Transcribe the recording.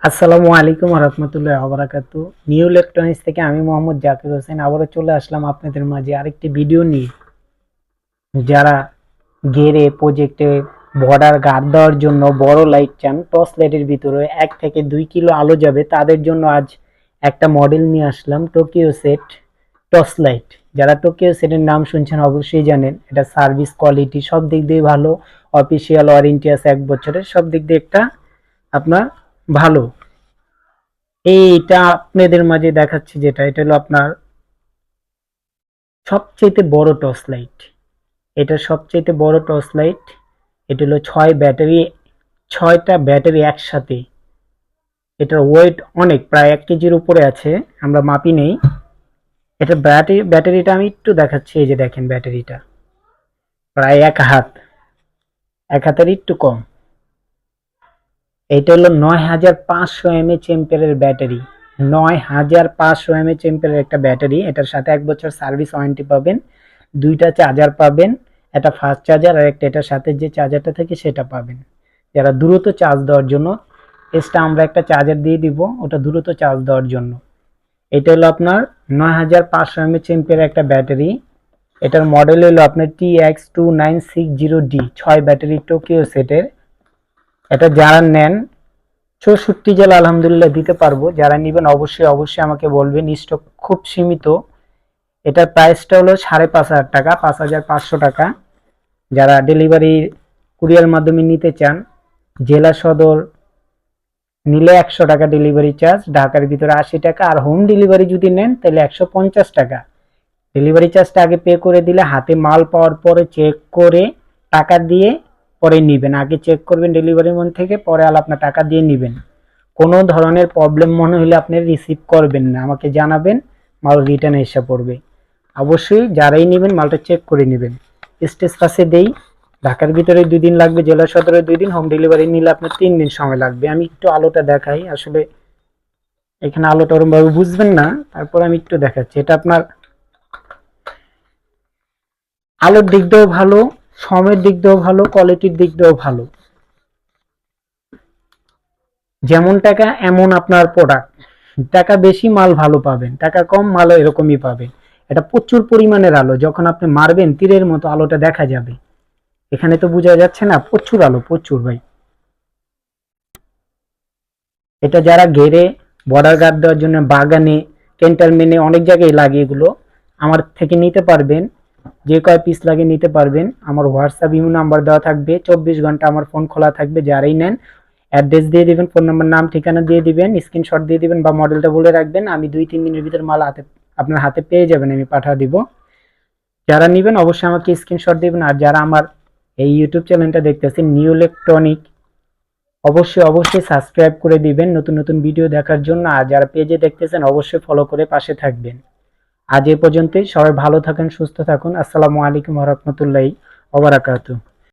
আসসালামু আলাইকুম রহমতুল্লাহ ওয়া বারাকাতু। নিউ ইলেকট্রনিক্স থেকে আমি মোহাম্মদ জাকির হোসেন আবারও চলে আসলাম আপনাদের মাঝে আরেকটি ভিডিও নিয়ে। যারা গেরে প্রজেক্টে বর্ডার গার্ড দেওয়ার জন্য বড় লাইট চান, টর্চ লাইটের ভিতরে 1 থেকে 2 কিলো আলো যাবে, তাদের জন্য আজ একটা মডেল নিয়ে আসলাম, টোকিও সেট টর্চ লাইট। যারা টোকিও সেটের নাম শুনছেন অবশ্যই জানেন এটা সার্ভিস কোয়ালিটি সব দিক দিয়ে ভালো। অফিসিয়াল ওয়ারেন্টি আছে 1 বছরের, সব দিক দিয়ে একটা আপনার ভালো। এইটা আপনাদের মাঝে দেখাচ্ছি, যেটা এটা হলো আপনার সবচেয়ে বড় টর্চ লাইট। এটা সবচেয়ে বড় টর্চ লাইট। এটা হলো 6টা ব্যাটারি একসাথে। এটার ওয়েট অনেক, প্রায় 1 কেজির উপরে আছে, আমরা মাপি নেই। এটা ব্যাটারিটা আমি একটু দেখাচ্ছি। এই যে দেখেন ব্যাটারিটা প্রায় এক হাতের একটু কম। এটা হলো 9500 এমএএর ব্যাটারি। 9500 একটা ব্যাটারি। এটার সাথে 1 বছর সার্ভিস ওয়ারেন্টি পাবেন, 2টা চার্জার পাবেন, একটা ফাস্ট চার্জার আর একটা এটার সাথে যে চার্জারটা থাকে সেটা পাবেন। যারা দ্রুত চার্জ দেওয়ার জন্য এক্সট্রা আমরা একটা চার্জার দিয়ে দিব, ওটা দ্রুত চার্জ দেওয়ার জন্য। এটা হলো আপনার 9500 একটা ব্যাটারি। এটার মডেল হলো আপনার TX2960D 6 ব্যাটারি টোকিও সেটের। এটা যারা নেন 64 জেলা আলহামদুলিল্লাহ দিতে পারবো। যারা নেবেন অবশ্যই অবশ্যই আমাকে বলবেন, স্টক খুব সীমিত। এটার প্রাইসটা হলো 5,500 টাকা, 5,500 টাকা। যারা ডেলিভারি কুরিয়ার মাধ্যমে নিতে চান, জেলা সদর নিলে 100 টাকা ডেলিভারি চার্জ, ঢাকার ভিতরে 80 টাকা, আর হোম ডেলিভারি যদি নেন তাহলে 150 টাকা। ডেলিভারি চার্জটা আগে পে করে দিলে হাতে মাল পাওয়ার পরে চেক করে টাকা দিয়ে পরে নিবেন। আগে চেক করবেন ডেলিভারি ম্যান থেকে, পরে আপনার টাকা দিয়ে নিবেন। কোনো ধরনের প্রবলেম মনে হলে আপনি রিসিভ করবেন না, আমাকে জানাবেন, মাল রিটার্ন এসে পড়বে। অবশ্যই যারাই নেবেন মালটা চেক করে নেবেন। স্টেজ পাশে দেই, ঢাকার ভিতরে 2 দিন লাগবে, জেলা সদরে 2 দিন, হোম ডেলিভারি নিলে আপনার 3 দিন সময় লাগবে। আমি একটু আলোটা দেখাই, আসলে এখানে আলোটা ওরকম ভাবে বুঝবেন না, তারপর আমি একটু দেখাচ্ছি। এটা আপনার আলোর দিক দিয়েও ভালো, সময়ের দিক দিয়েও ভালো, কোয়ালিটির দিক দিয়েও ভালো। যেমন টাকা এমন আপনার প্রোডাক্ট। টাকা বেশি মাল ভালো পাবেন, টাকা কম মালও এরকমই পাবেন। এটা প্রচুর পরিমাণের আলো, যখন আপনি মারবেন তীরের মতো আলোটা দেখা যাবে। এখানে তো বোঝা যাচ্ছে না, প্রচুর আলো, প্রচুর ভাই। এটা যারা ঘেরে বর্ডার গার্ড দেওয়ার জন্য বাগানে, ক্যান্টনমেন্টে অনেক জায়গায় লাগে, এগুলো আমার থেকে নিতে পারবেন। যে কয় পিস লাগে নিতে পারবেন। আমার হোয়াটসঅ্যাপ ইমো নাম্বার দেওয়া থাকবে, 24 ঘন্টা আমার ফোন খোলা থাকবে। যারাই নেন অ্যাড্রেস দিয়ে দিবেন, ফোন নাম্বার, নাম, ঠিকানা দিয়ে দিবেন, স্ক্রিনশট দিয়ে দিবেন বা মডেলটা বলে রাখবেন। আমি 2-3 দিনের ভিতর মাল আপনার হাতে পেয়ে যাবেন, আমি পাঠিয়ে দিব। যারা নেবেন অবশ্যই আমাকে স্ক্রিনশট দিবেন। আর যারা আমার এই ইউটিউব চ্যানেলটা দেখতেছেন নিউ ইলেকট্রনিক, অবশ্যই অবশ্যই সাবস্ক্রাইব করে দিবেন নতুন নতুন ভিডিও দেখার জন্য। আর যারা পেজে দেখতেছেন অবশ্যই ফলো করে পাশে থাকবেন। আজ এ পর্যন্তই, সবাই ভালো থাকেন, সুস্থ থাকুন। আসসালামু আলাইকুম ওয়া রাহমাতুল্লাহি ওয়া বারাকাতুহু।